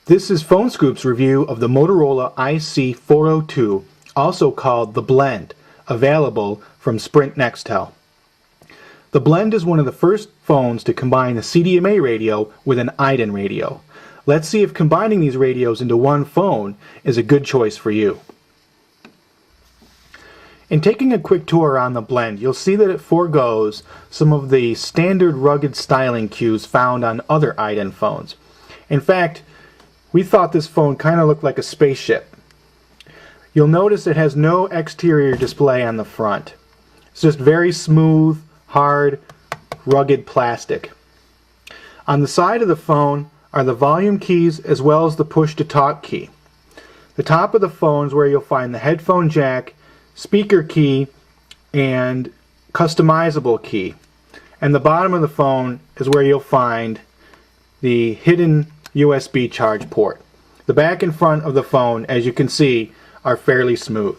This is Phone Scoop's review of the Motorola ic402, also called the Blend, available from Sprint Nextel. The Blend is one of the first phones to combine a CDMA radio with an IDEN radio. Let's see if combining these radios into one phone is a good choice for you. In taking a quick tour around the Blend, you'll see that it forgoes some of the standard rugged styling cues found on other IDEN phones. In fact, we thought this phone kind of looked like a spaceship. You'll notice it has no exterior display on the front. It's just very smooth, hard, rugged plastic. On the side of the phone are the volume keys as well as the push-to-talk key. The top of the phone is where you'll find the headphone jack, speaker key, and customizable key. And the bottom of the phone is where you'll find the hidden USB charge port. The back and front of the phone, as you can see, are fairly smooth.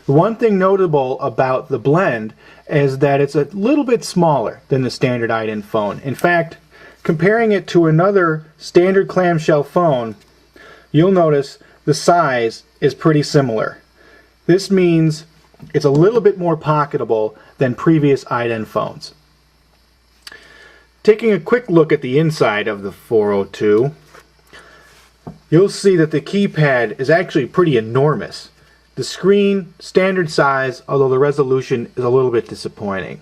The one thing notable about the Blend is that it's a little bit smaller than the standard IDEN phone. In fact, comparing it to another standard clamshell phone, you'll notice the size is pretty similar. This means it's a little bit more pocketable than previous IDEN phones. Taking a quick look at the inside of the 402, you'll see that the keypad is actually pretty enormous. The screen, standard size, although the resolution is a little bit disappointing.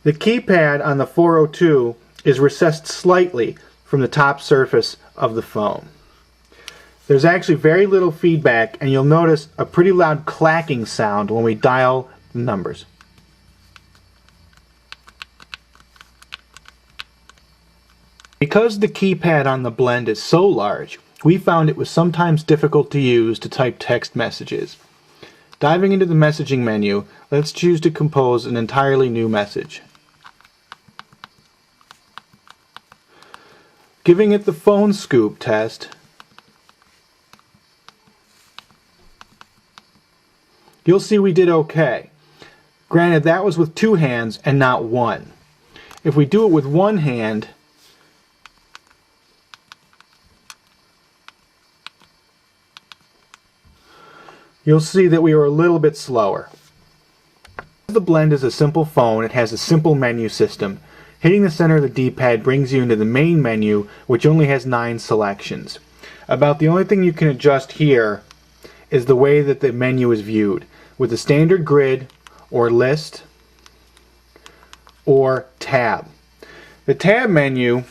The keypad on the 402 is recessed slightly from the top surface of the phone. There's actually very little feedback, and you'll notice a pretty loud clacking sound when we dial the numbers. Because the keypad on the Blend is so large, we found it was sometimes difficult to use to type text messages. Diving into the messaging menu, let's choose to compose an entirely new message. Giving it the Phone Scoop test, you'll see we did okay. Granted, that was with two hands and not one. If we do it with one hand, you'll see that we were a little bit slower. The Blend is a simple phone. It has a simple menu system. Hitting the center of the D-pad brings you into the main menu, which only has 9 selections. About the only thing you can adjust here is the way that the menu is viewed, with the standard grid, or list, or tab. The tab menu,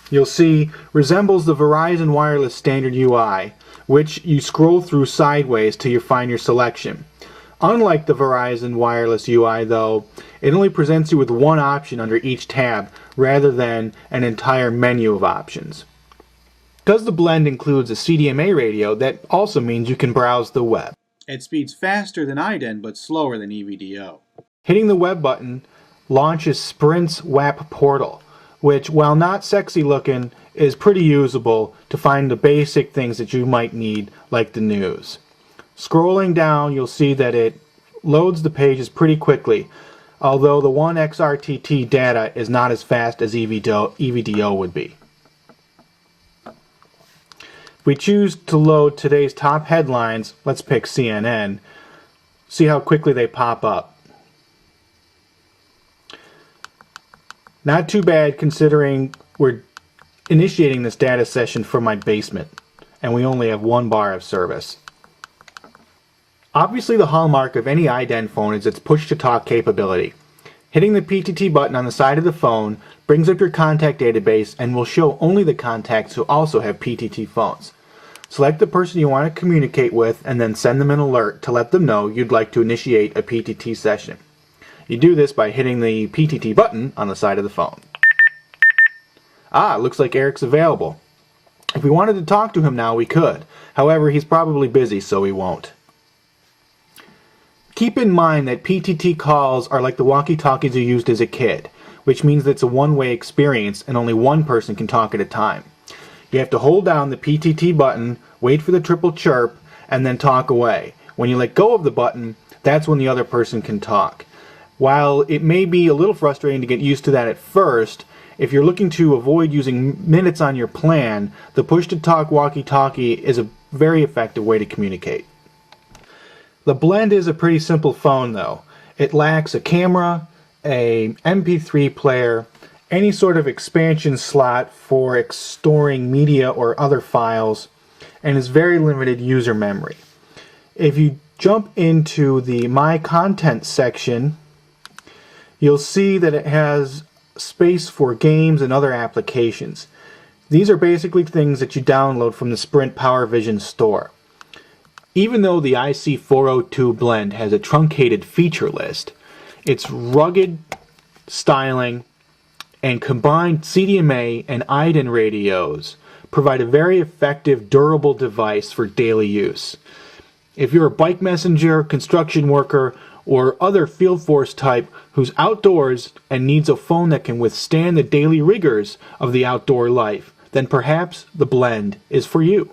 you'll see, resembles the Verizon Wireless standard UI, which you scroll through sideways till you find your selection. Unlike the Verizon Wireless UI, though, it only presents you with one option under each tab rather than an entire menu of options. Because the Blend includes a CDMA radio, that also means you can browse the web. It speeds faster than IDEN but slower than EVDO. Hitting the web button launches Sprint's WAP portal, which, while not sexy looking, is pretty usable to find the basic things that you might need, like the news. Scrolling down, you'll see that it loads the pages pretty quickly, although the 1xRTT data is not as fast as EVDO would be. If we choose to load today's top headlines, let's pick CNN, see how quickly they pop up. Not too bad considering we're initiating this data session from my basement and we only have 1 bar of service. Obviously, the hallmark of any IDEN phone is its push-to-talk capability. Hitting the PTT button on the side of the phone brings up your contact database and will show only the contacts who also have PTT phones. Select the person you want to communicate with and then send them an alert to let them know you'd like to initiate a PTT session. You do this by hitting the PTT button on the side of the phone. Ah, looks like Eric's available. If we wanted to talk to him now, we could. However, he's probably busy, so we won't. Keep in mind that PTT calls are like the walkie-talkies you used as a kid, which means that it's a one-way experience and only one person can talk at a time. You have to hold down the PTT button, wait for the triple chirp, and then talk away. When you let go of the button, that's when the other person can talk. While it may be a little frustrating to get used to that at first, if you're looking to avoid using minutes on your plan, the push-to-talk walkie-talkie is a very effective way to communicate. The Blend is a pretty simple phone though. It lacks a camera, a MP3 player, any sort of expansion slot for storing media or other files, and is very limited user memory. If you jump into the My Content section, you'll see that it has space for games and other applications. These are basically things that you download from the Sprint PowerVision store. Even though the ic402 Blend has a truncated feature list, its rugged styling and combined CDMA and IDIN radios provide a very effective, durable device for daily use. If you're a bike messenger, construction worker, or other field force type who's outdoors and needs a phone that can withstand the daily rigors of the outdoor life, then perhaps the Blend is for you.